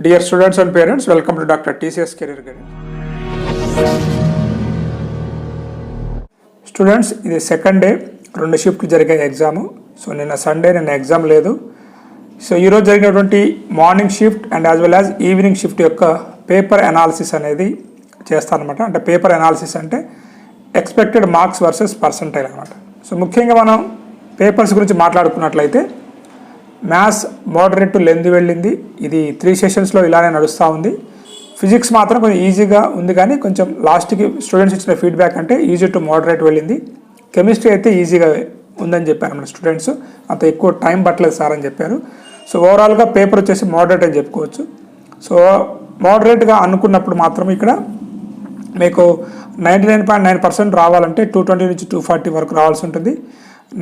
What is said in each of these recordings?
Dear students and parents, welcome to Dr. TCS Career Guidance. Students, ఇది second day 2 shift జరిగే exam. So నిన్న Sunday నిన్న exam లేదు. So ఈరోజు జరిగినటువంటి morning shift and as well as evening shift యొక్క paper analysis అనేది చేస్తారనమాట. అంటే పేపర్ అనాలిసిస్ అంటే ఎక్స్పెక్టెడ్ మార్క్స్ వర్సెస్ పర్సంటైల్ అనమాట. సో ముఖ్యంగా మనం పేపర్స్ గురించి మాట్లాడుకున్నట్లయితే మ్యాథ్స్ మోడరేట్ టు లెంత్ వెళ్ళింది. ఇది 3 సెషన్స్లో ఇలానే నడుస్తూ ఉంది. ఫిజిక్స్ మాత్రం కొంచెం ఈజీగా ఉంది, కానీ కొంచెం లాస్ట్కి స్టూడెంట్స్ ఇచ్చిన ఫీడ్బ్యాక్ అంటే ఈజీ టు మోడరేట్ వెళ్ళింది. కెమిస్ట్రీ అయితే ఈజీగా ఉందని చెప్పారు మన స్టూడెంట్స్, అంత ఎక్కువ టైం పట్టలేదు సార్ అని చెప్పారు. సో ఓవరాల్గా పేపర్ వచ్చేసి మోడరేట్ అని చెప్పుకోవచ్చు. సో మోడరేట్గా అనుకున్నప్పుడు మాత్రం ఇక్కడ మీకు 99.9% రావాలంటే 220 నుంచి 240 వరకు రావాల్సి ఉంటుంది.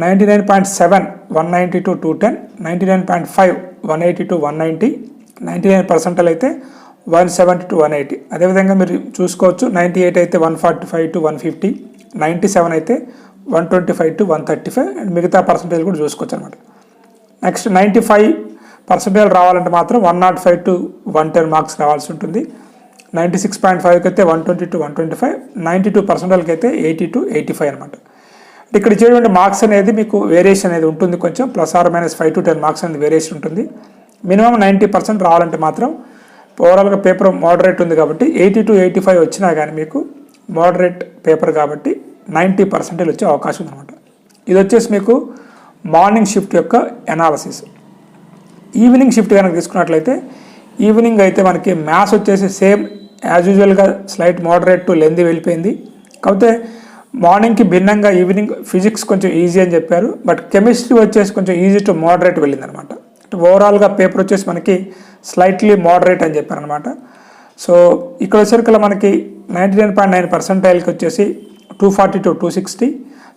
99.7 190 to 210, 99.5 180 to 190, 99% అయితే 170 to 180. అదేవిధంగా మీరు చూసుకోవచ్చు, 98 అయితే 145 to 150, 97 అయితే 125 to 135 అండ్ మిగతా పర్సంటేజ్ కూడా చూసుకోవచ్చు అనమాట. నెక్స్ట్ 95% రావాలంటే మాత్రం 105 to 110 మార్క్స్ రావాల్సి ఉంటుంది. 96.5 అయితే 120 to 125, 92% అయితే 80 to 85 అనమాట. ఇక్కడ ఇచ్చేటువంటి మార్క్స్ అనేది మీకు వేరియేషన్ అనేది ఉంటుంది, కొంచెం +5 to 10 మార్క్స్ అనేది వేరియేషన్ ఉంటుంది. మినిమం 90% రావాలంటే మాత్రం ఓవరాల్గా పేపర్ మోడరేట్ ఉంది కాబట్టి 80 to 85 వచ్చినా కానీ మీకు మోడరేట్ పేపర్ కాబట్టి 90% వచ్చే అవకాశం ఉందన్నమాట. ఇది వచ్చేసి మీకు మార్నింగ్ షిఫ్ట్ యొక్క అనాలసిస్. ఈవినింగ్ షిఫ్ట్ కనుక తీసుకున్నట్లయితే ఈవినింగ్ అయితే మనకి మ్యాథ్స్ వచ్చేసి సేమ్ యాజ్ యూజువల్గా స్లైట్ మోడరేట్ టు లెంత్ వెళ్ళిపోయింది. కాకపోతే మార్నింగ్కి భిన్నంగా ఈవినింగ్ ఫిజిక్స్ కొంచెం ఈజీ అని చెప్పారు, బట్ కెమిస్ట్రీ వచ్చేసి కొంచెం ఈజీ టు మోడరేట్ వెళ్ళింది అనమాట. ఓవరాల్గా పేపర్ వచ్చేసి మనకి స్లైట్లీ మోడరేట్ అని చెప్పారనమాట. సో ఇక్కడ వచ్చేసరికి మనకి 99.9%కి వచ్చేసి 240 to 260,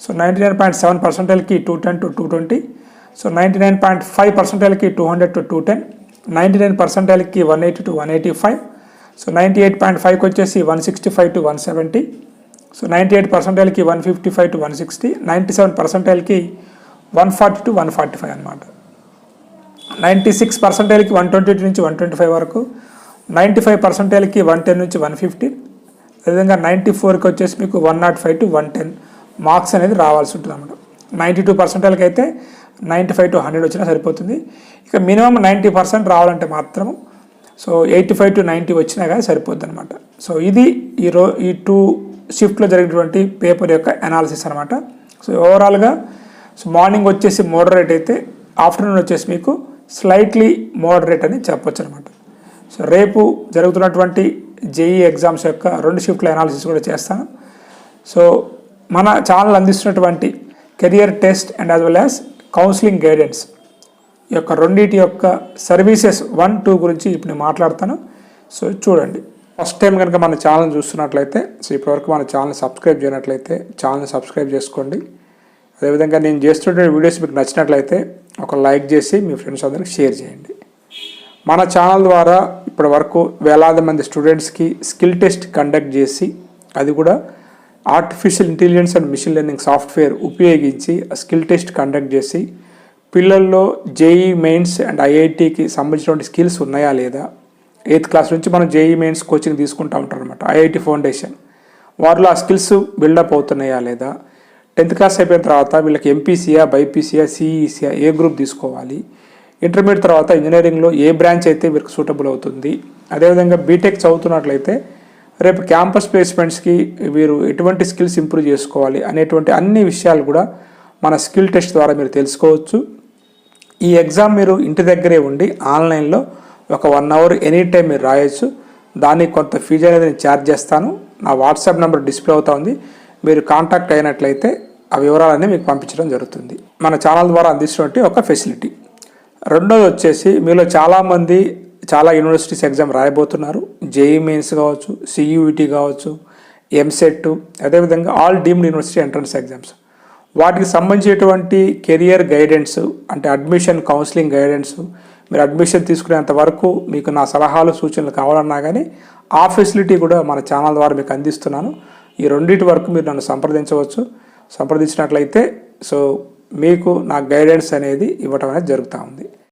సో 99.7%కి 210 to 220, సో 99.5%కి 200 to 210, 99%కి 180 to 185, సో 98.5కి వచ్చేసి 165 to 170, సో 98%కి 155 to 160, 97%కి 140 to 145 అనమాట. 96%కి 120 నుంచి 125 వరకు, 95%కి 110 నుంచి 150, అదేవిధంగా 94కి వచ్చేసి మీకు 105 to 110 మార్క్స్ అనేది రావాల్సి ఉంటుంది అనమాట. 92%కి అయితే 95 to 100 వచ్చినా సరిపోతుంది. ఇక మినిమం 90% రావాలంటే మాత్రము సో 85 to 90 వచ్చినా కానీ సరిపోద్ది అనమాట. సో ఇది ఈ 2 షిఫ్ట్లో జరిగినటువంటి పేపర్ యొక్క అనాలిసిస్ అనమాట. సో ఓవరాల్గా సో మార్నింగ్ వచ్చేసి మోడరేట్ అయితే ఆఫ్టర్నూన్ వచ్చేసి మీకు స్లైట్లీ మోడరేట్ అని చెప్పొచ్చు అనమాట. సో రేపు జరుగుతున్నటువంటి జేఈ ఎగ్జామ్స్ యొక్క 2 షిఫ్ట్ల అనాలిసిస్ కూడా చేస్తాను. సో మన ఛానల్ అందిస్తున్నటువంటి career test and as well as counselling guidance యొక్క రెండింటి యొక్క సర్వీసెస్ 1, 2 గురించి ఇప్పుడు నేను మాట్లాడతాను. సో చూడండి, ఫస్ట్ టైం కనుక మన ఛానల్ చూస్తున్నట్లయితే సో ఇప్పటివరకు మన ఛానల్ సబ్స్క్రైబ్ చేయనట్లయితే ఛానల్ సబ్స్క్రైబ్ చేసుకోండి. అదేవిధంగా నేను చేస్తున్న వీడియోస్ మీకు నచ్చినట్లయితే ఒక లైక్ చేసి మీ ఫ్రెండ్స్ అందరికి షేర్ చేయండి. మన ఛానల్ ద్వారా ఇప్పటి వరకు వేలాది మంది స్టూడెంట్స్కి స్కిల్ టెస్ట్ కండక్ట్ చేసి, అది కూడా artificial intelligence and machine learning software ఉపయోగించి స్కిల్ టెస్ట్ కండక్ట్ చేసి పిల్లల్లో జేఈ మెయిన్స్ అండ్ ఐఐటికి సంబంధించినటువంటి స్కిల్స్ ఉన్నాయా లేదా, 8th క్లాస్ నుంచి మనం జేఈ మెయిన్స్ కోచింగ్ తీసుకుంటూ ఉంటాం అనమాట. ఐఐటి ఫౌండేషన్ వారిలో ఆ స్కిల్స్ బిల్డప్ అవుతున్నాయా లేదా, 10th క్లాస్ అయిపోయిన తర్వాత వీళ్ళకి ఎంపీసీయా, బైపీసీయా, సిఈసీయా ఏ గ్రూప్ తీసుకోవాలి, ఇంటర్మీడియట్ తర్వాత ఇంజనీరింగ్లో ఏ బ్రాంచ్ అయితే వీరికి సూటబుల్ అవుతుంది, అదేవిధంగా బీటెక్ చదువుతున్నట్లయితే రేపు క్యాంపస్ ప్లేస్మెంట్స్కి వీరు ఎటువంటి స్కిల్స్ ఇంప్రూవ్ చేసుకోవాలి అనేటువంటి అన్ని విషయాలు కూడా మన స్కిల్ టెస్ట్ ద్వారా మీరు తెలుసుకోవచ్చు. ఈ ఎగ్జామ్ మీరు ఇంటి దగ్గరే ఉండి ఆన్లైన్లో ఒక 1 hour ఎనీ టైం మీరు రాయొచ్చు. దానికి కొంత ఫీజు అనేది నేను ఛార్జ్ చేస్తాను. నా వాట్సాప్ నెంబర్ డిస్ప్లే అవుతా ఉంది, మీరు కాంటాక్ట్ అయినట్లయితే ఆ వివరాలన్నీ మీకు పంపించడం జరుగుతుంది. మన ఛానల్ ద్వారా అందిస్తున్నటువంటి ఒక ఫెసిలిటీ. రెండోది వచ్చేసి మీలో చాలామంది చాలా యూనివర్సిటీస్ ఎగ్జామ్ రాయబోతున్నారు. జేఈ మెయిన్స్ కావచ్చు, సియూఈటీ కావచ్చు, ఎంసెట్, అదేవిధంగా all deemed university entrance exams. వాటికి సంబంధించినటువంటి కెరియర్ గైడెన్స్ అంటే అడ్మిషన్ కౌన్సిలింగ్ గైడెన్స్, మీరు అడ్మిషన్ తీసుకునేంత వరకు మీకు నా సలహాలు సూచనలు కావాలన్నా కానీ ఆ ఫెసిలిటీ కూడా మన ఛానల్ ద్వారా మీకు అందిస్తున్నాను. ఈ రెండింటి వరకు మీరు నన్ను సంప్రదించవచ్చు. సంప్రదించినట్లయితే సో మీకు నా గైడెన్స్ అనేది ఇవ్వటం అనేది జరుగుతూ ఉంది.